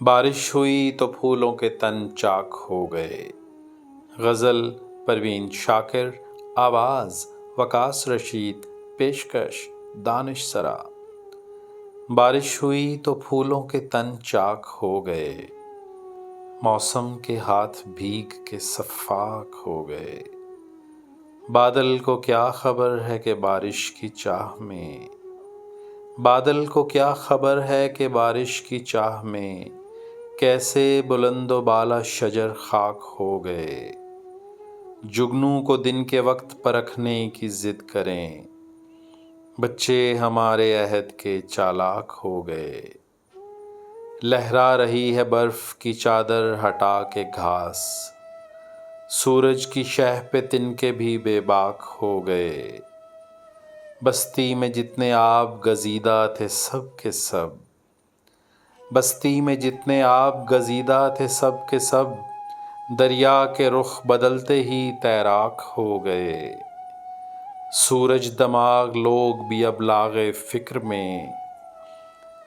بارش ہوئی تو پھولوں کے تن چاک ہو گئے۔ غزل پروین شاکر، آواز وقاص رشید، پیشکش دانش سرا۔ بارش ہوئی تو پھولوں کے تن چاک ہو گئے، موسم کے ہاتھ بھیگ کے سفاک ہو گئے۔ بادل کو کیا خبر ہے کہ بارش کی چاہ میں، بادل کو کیا خبر ہے کہ بارش کی چاہ میں کیسے بلند و بالا شجر خاک ہو گئے۔ جگنو کو دن کے وقت پرکھنے کی ضد کریں، بچے ہمارے عہد کے چالاک ہو گئے۔ لہرا رہی ہے برف کی چادر ہٹا کے گھاس، سورج کی شہ پہ تنکے بھی بے باک ہو گئے۔ بستی میں جتنے آب گزیدہ تھے سب کے سب، بستی میں جتنے آب گزیدہ تھے سب کے سب دریا کے رخ بدلتے ہی تیراک ہو گئے۔ سورج دماغ لوگ بھی اب لاغ فکر میں،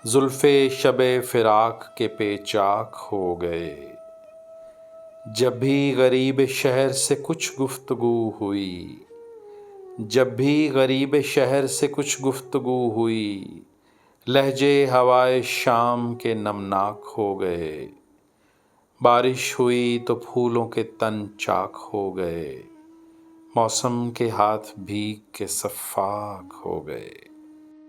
زلف شب فراق کے پیچاک ہو گئے۔ جب بھی غریب شہر سے کچھ گفتگو ہوئی، جب بھی غریب شہر سے کچھ گفتگو ہوئی، لہجے ہوائے شام کے نمناک ہو گئے۔ بارش ہوئی تو پھولوں کے تن چاک ہو گئے، موسم کے ہاتھ بھیگ کے سفاک ہو گئے۔